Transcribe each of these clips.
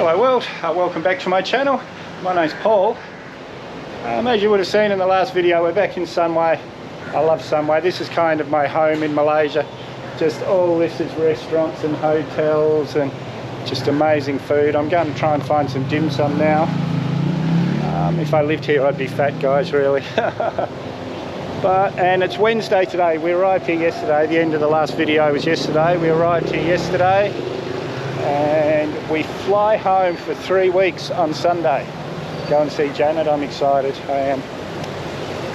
Hello world, welcome back to my channel. My name's Paul. As you would have seen in the last video, we're back in Sunway. I love Sunway. This is kind of my home in Malaysia. Just all this is restaurants and hotels and just amazing food. I'm going to try and find some dim sum now. If I lived here I'd be fat, guys, really. And it's Wednesday today. We arrived here yesterday. The end of the last video was yesterday. We arrived here yesterday and we fly home for 3 weeks on Sunday. Go and see Yaneth. I'm excited, I am.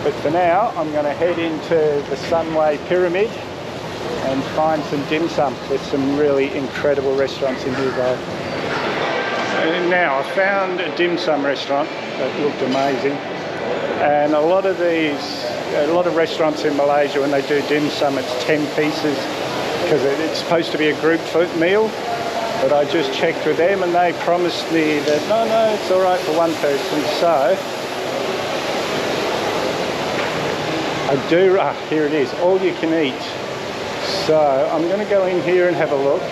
But for now I'm going to head into the Sunway pyramid and find some dim sum. There's some really incredible restaurants in here, guys. And now I found a dim sum restaurant that looked amazing, and a lot of restaurants in Malaysia, when they do dim sum, it's 10 pieces because it's supposed to be a group meal. But I just checked with them and they promised me that no, it's all right for one person. So I do, here it is, all you can eat. So I'm going to go in here and have a look.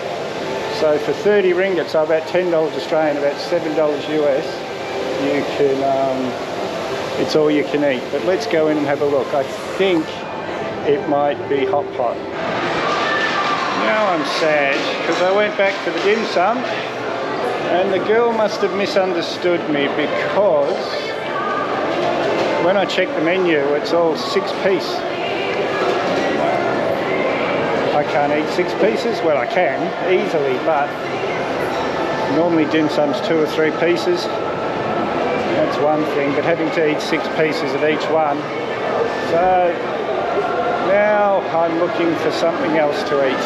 So for 30 ringgit, so about $10 Australian, about $7 US, you can, it's all you can eat. But let's go in and have a look. I think it might be hot pot. Now I'm sad because I went back for the dim sum and the girl must have misunderstood me, because when I checked the menu it's all 6 piece. I can't eat 6 pieces. Well, I can easily, but normally dim sum's 2 or 3 pieces. That's one thing, but having to eat 6 pieces of each one. So now I'm looking for something else to eat.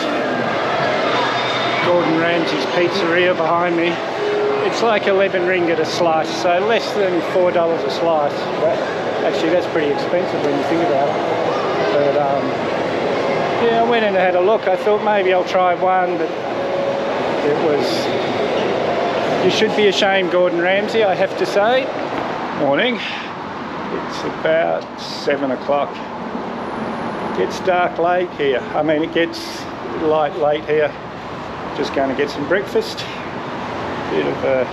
Gordon Ramsay's pizzeria behind me. It's like 11 ringgit a slice, so less than $4 a slice. But actually that's pretty expensive when you think about it. But yeah, I went in and had a look. I thought maybe I'll try one, but it was... You should be ashamed, Gordon Ramsay, I have to say. Morning. It's about 7 o'clock. It gets dark late here. I mean, it gets light late here. Just going to get some breakfast. Bit of a...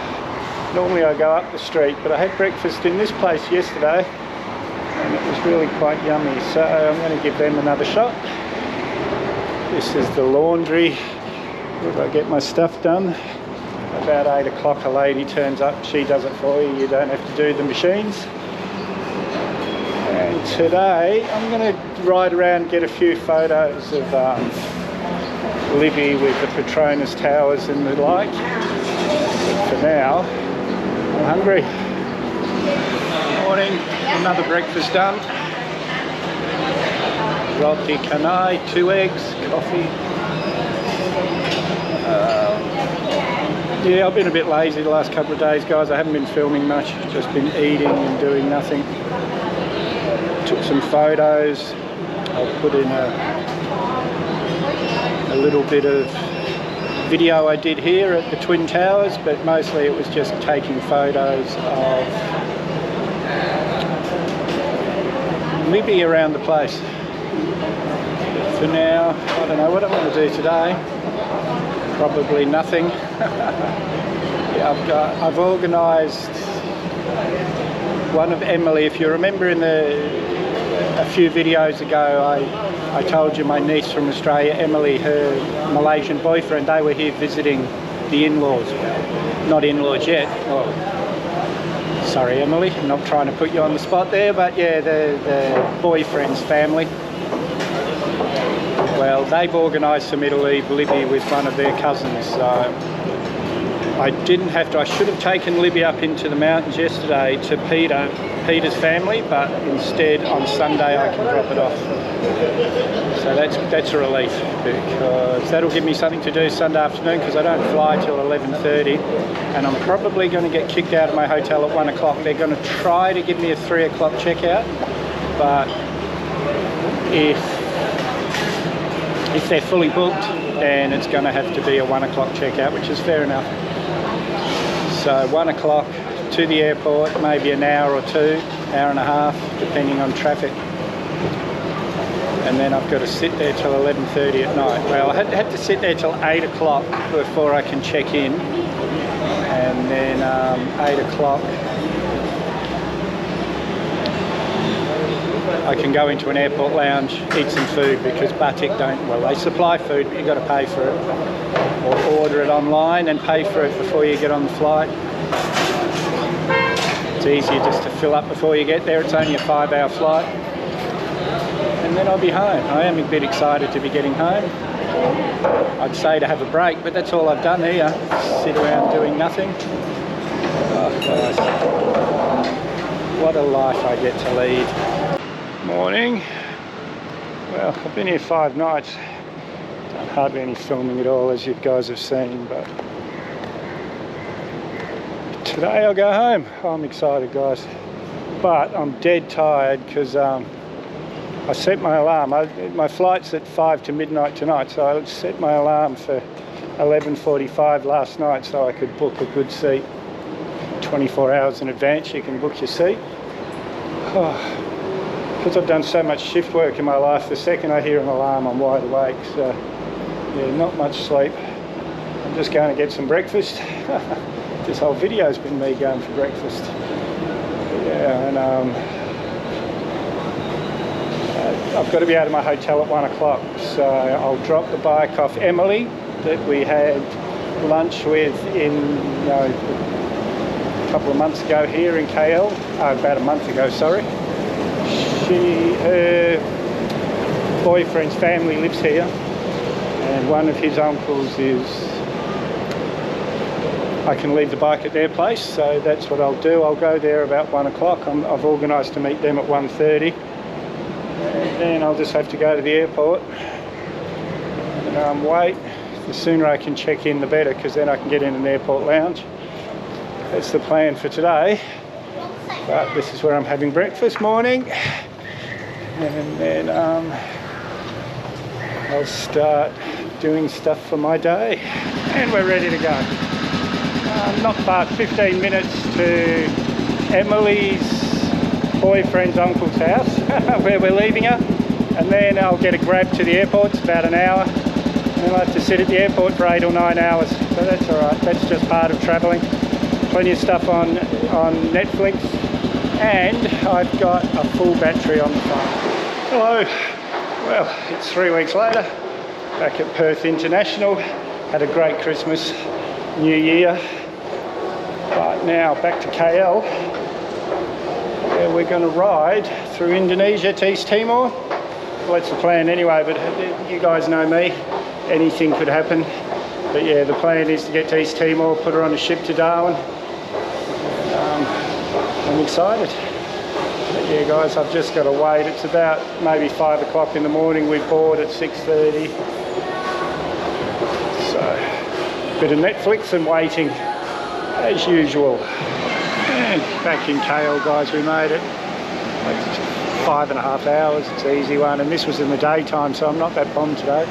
Normally I go up the street, but I had breakfast in this place yesterday and it was really quite yummy. So I'm going to give them another shot. This is the laundry where I get my stuff done. About 8 o'clock a lady turns up. She does it for you. You don't have to do the machines. And today I'm going to ride around and get a few photos of Libby with the Petronas Towers and the like. But for now, I'm hungry. Morning, another breakfast done. Roti canai, 2 eggs, coffee. Yeah, I've been a bit lazy the last couple of days, guys. I haven't been filming much, just been eating and doing nothing. Took some photos. I'll put in a little bit of video I did here at the Twin Towers, but mostly it was just taking photos of Libby around the place. For now, I don't know what I'm going to do today. Probably nothing. Yeah, I've organised one of Emily. If you remember in a few videos ago, I told you my niece from Australia, Emily, her Malaysian boyfriend, they were here visiting the in-laws. Not in-laws yet. Well, sorry, Emily, I'm not trying to put you on the spot there, but yeah, the boyfriend's family. Well, they've organised for me to leave Libby with one of their cousins, so I didn't have to. I should have taken Libby up into the mountains yesterday to Peter's family, but instead on Sunday I can drop it off. So that's a relief, because that'll give me something to do Sunday afternoon, because I don't fly till 11:30 and I'm probably going to get kicked out of my hotel at 1 o'clock. They're going to try to give me a 3 o'clock checkout, but if they're fully booked, then it's going to have to be a 1 o'clock checkout, which is fair enough. So 1 o'clock to the airport, maybe an hour or 2, hour and a half, depending on traffic. And then I've got to sit there till 11:30 at night. Well, I had to sit there till 8 o'clock before I can check in. and then 8 o'clock I can go into an airport lounge, eat some food, because Batik don't, well, they supply food, but you've got to pay for it, or order it online and pay for it before you get on the flight. It's easier just to fill up before you get there. It's only a 5-hour flight, and then I'll be home. I am a bit excited to be getting home. I'd say to have a break, but that's all I've done here, sit around doing nothing. Oh, guys, what a life I get to lead. Morning. Well, I've been here 5 nights. Done hardly any filming at all, as you guys have seen, but today I'll go home. I'm excited, guys, but I'm dead tired because I set my alarm. My flight's at 5 to midnight tonight, so I set my alarm for 11:45 last night so I could book a good seat. 24 hours in advance you can book your seat. Because I've done so much shift work in my life, the second I hear an alarm I'm wide awake, so yeah, not much sleep. I'm just going to get some breakfast. This whole video's been me going for breakfast. Yeah, and I've got to be out of my hotel at 1 o'clock, so I'll drop the bike off Emily that we had lunch with a couple of months ago here in KL, about a month ago, sorry. Her boyfriend's family lives here, and one of his uncles is, I can leave the bike at their place, so that's what I'll do. I'll go there about 1 o'clock. I've organised to meet them at 1:30, and then I'll just have to go to the airport and wait. The sooner I can check in the better, because then I can get in an airport lounge. That's the plan for today. But this is where I'm having breakfast morning, and then I'll start doing stuff for my day, and we're ready to go. Not far, 15 minutes to Emily's boyfriend's uncle's house where we're leaving her, and then I'll get a grab to the airport. It's about an hour, and I'll have to sit at the airport for 8 or 9 hours, so that's alright. That's just part of travelling. Plenty of stuff on Netflix, and I've got a full battery on the phone. Hello. Well, it's 3 weeks later, back at Perth International. Had a great Christmas, New Year, but now back to KL, where we're going to ride through Indonesia to East Timor. Well, that's the plan anyway, but you guys know me, anything could happen. But yeah, the plan is to get to East Timor, put her on a ship to Darwin. I'm excited. But yeah, guys, I've just got to wait. It's about maybe 5 o'clock in the morning. We board at 6:30. So, bit of Netflix and waiting, as usual. And back in KL, guys, we made it. Like 5.5 hours. It's an easy one. And this was in the daytime, so I'm not that bombed today.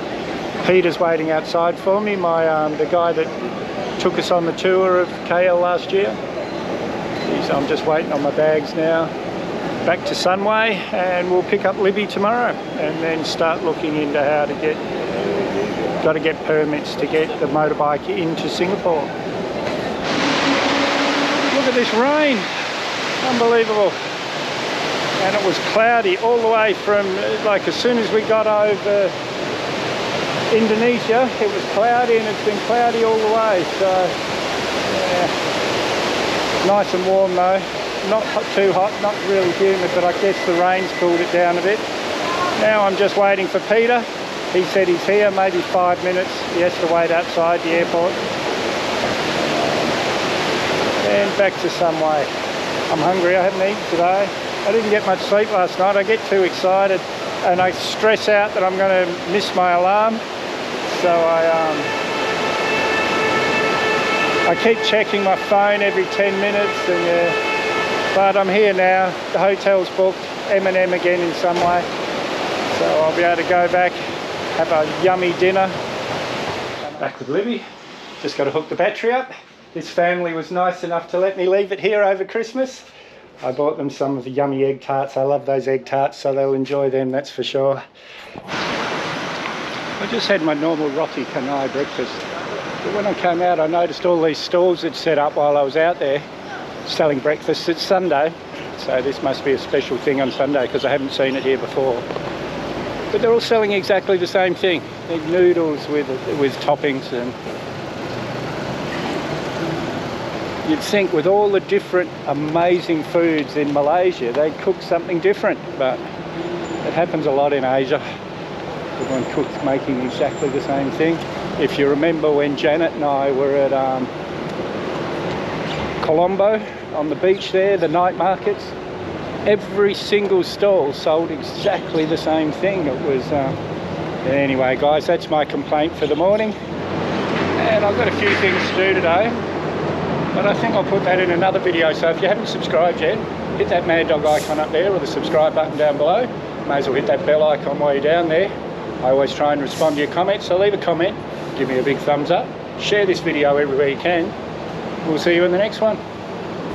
Peter's waiting outside for me, the guy that took us on the tour of KL last year. I'm just waiting on my bags now. Back to Sunway, and we'll pick up Libby tomorrow, and then start looking into how to got to get permits to get the motorbike into Singapore. Look at this rain, unbelievable. And it was cloudy all the way from, like, as soon as we got over Indonesia, it was cloudy, and it's been cloudy all the way, so yeah. Nice and warm though, not too hot, not really humid, but I guess the rain's cooled it down a bit. Now I'm just waiting for Peter. He said he's here, maybe 5 minutes. He has to wait outside the airport. And back to Sunway. I'm hungry, I haven't eaten today. I didn't get much sleep last night. I get too excited and I stress out that I'm going to miss my alarm. So I keep checking my phone every 10 minutes, and but I'm here now. The hotel's booked, M&M again in Sunway, so I'll be able to go back, have a yummy dinner. Back with Libby, just got to hook the battery up. This family was nice enough to let me leave it here over Christmas. I bought them some of the yummy egg tarts. I love those egg tarts, so they'll enjoy them, that's for sure. I just had my normal roti canai breakfast. But when I came out, I noticed all these stalls had set up while I was out there selling breakfast. It's Sunday, so this must be a special thing on Sunday because I haven't seen it here before. But they're all selling exactly the same thing. They're noodles with toppings, and you'd think with all the different amazing foods in Malaysia, they'd cook something different, but it happens a lot in Asia. Everyone cooks making exactly the same thing. If you remember when Yaneth and I were at Colombo on the beach there, the night markets, every single stall sold exactly the same thing. It was anyway guys, that's my complaint for the morning, and I've got a few things to do today, but I think I'll put that in another video. So if you haven't subscribed yet, hit that mad dog icon up there or the subscribe button down below. May as well hit that bell icon while you're down there. I always try and respond to your comments, so leave a comment, give me a big thumbs up, share this video everywhere you can. We'll see you in the next one.